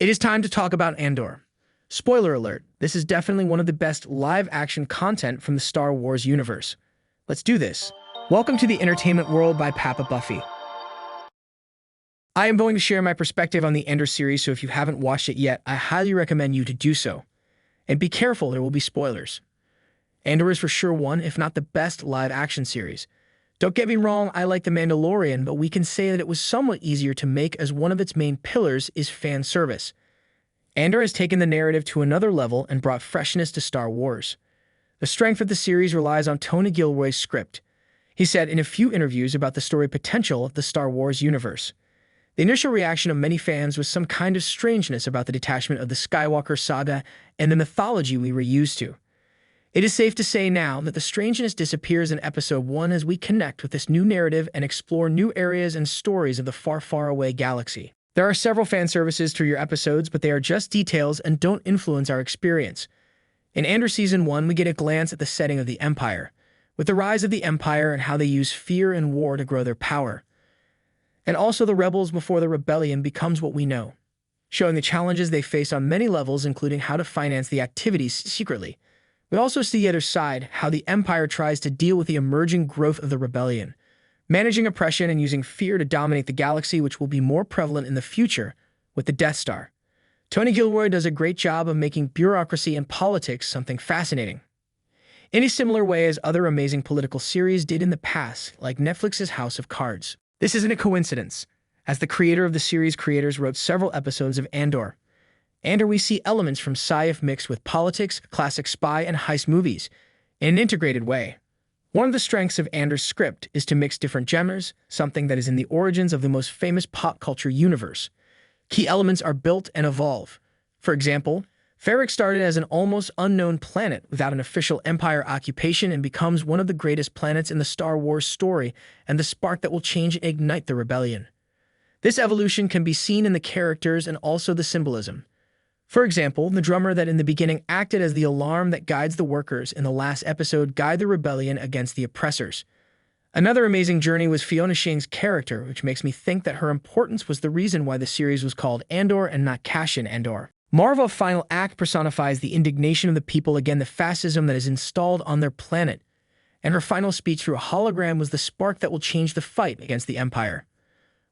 It is time to talk about Andor. Spoiler alert, this is definitely one of the best live-action content from the Star Wars universe. Let's do this. Welcome to the entertainment world by Papa Buffy. I am going to share my perspective on the Andor series, so if you haven't watched it yet, I highly recommend you to do so. And be careful, there will be spoilers. Andor is for sure one, if not the best live-action series. Don't get me wrong, I like The Mandalorian, but we can say that it was somewhat easier to make as one of its main pillars is fan service. Andor has taken the narrative to another level and brought freshness to Star Wars. The strength of the series relies on Tony Gilroy's script. He said in a few interviews about the story potential of the Star Wars universe. The initial reaction of many fans was some kind of strangeness about the detachment of the Skywalker saga and the mythology we were used to. It is safe to say now that the strangeness disappears in Episode 1 as we connect with this new narrative and explore new areas and stories of the far, far away galaxy. There are several fan services through your episodes, but they are just details and don't influence our experience. In Andor Season 1, we get a glance at the setting of the Empire, with the rise of the Empire and how they use fear and war to grow their power. And also the rebels before the rebellion becomes what we know, showing the challenges they face on many levels, including how to finance the activities secretly. We also see the other side, how the Empire tries to deal with the emerging growth of the rebellion, managing oppression and using fear to dominate the galaxy, which will be more prevalent in the future with the Death Star. Tony Gilroy does a great job of making bureaucracy and politics something fascinating, in a similar way as other amazing political series did in the past, like Netflix's House of Cards. This isn't a coincidence, as the creator of the series creators wrote several episodes of Andor. Andor, we see elements from sci-fi mixed with politics, classic spy, and heist movies in an integrated way. One of the strengths of Andor's script is to mix different genres, something that is in the origins of the most famous pop culture universe. Key elements are built and evolve. For example, Ferric started as an almost unknown planet without an official Empire occupation and becomes one of the greatest planets in the Star Wars story and the spark that will change and ignite the rebellion. This evolution can be seen in the characters and also the symbolism. For example, the drummer that in the beginning acted as the alarm that guides the workers in the last episode guide the rebellion against the oppressors. Another amazing journey was Fiona Shane's character, which makes me think that her importance was the reason why the series was called Andor and not Cassian Andor. Marvel's final act personifies the indignation of the people against the fascism that is installed on their planet, and her final speech through a hologram was the spark that will change the fight against the Empire.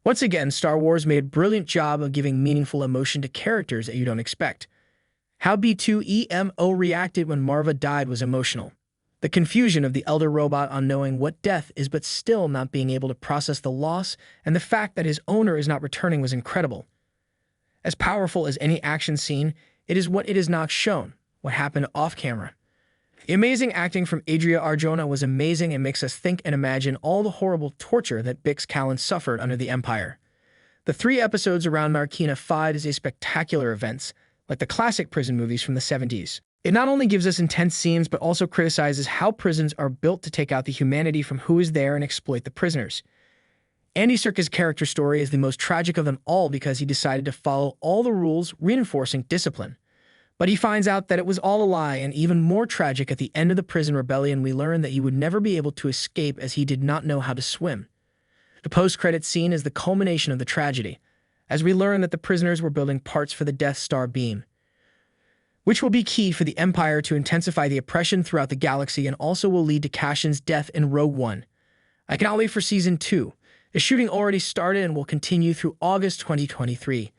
Once again, Star Wars made a brilliant job of giving meaningful emotion to characters that you don't expect. How B2EMO reacted when Marva died was emotional. The confusion of the elder robot on knowing what death is but still not being able to process the loss, and the fact that his owner is not returning was incredible. As powerful as any action scene, it is what it is not shown, what happened off-camera. The amazing acting from Adria Arjona was amazing and makes us think and imagine all the horrible torture that Bix Callan suffered under the Empire. The 3 episodes around Marquina 5 is a spectacular events, like the classic prison movies from the 70s. It not only gives us intense scenes, but also criticizes how prisons are built to take out the humanity from who is there and exploit the prisoners. Andy Serkis' character story is the most tragic of them all because he decided to follow all the rules, reinforcing discipline. But he finds out that it was all a lie, and even more tragic, at the end of the prison rebellion, we learn that he would never be able to escape as he did not know how to swim. The post-credit scene is the culmination of the tragedy, as we learn that the prisoners were building parts for the Death Star beam, which will be key for the Empire to intensify the oppression throughout the galaxy and also will lead to Cassian's death in Rogue One. I cannot wait for Season 2. The shooting already started and will continue through August 2023.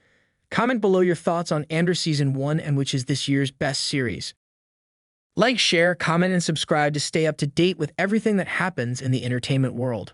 Comment below your thoughts on Andor Season 1 and which is this year's best series. Like, share, comment, and subscribe to stay up to date with everything that happens in the entertainment world.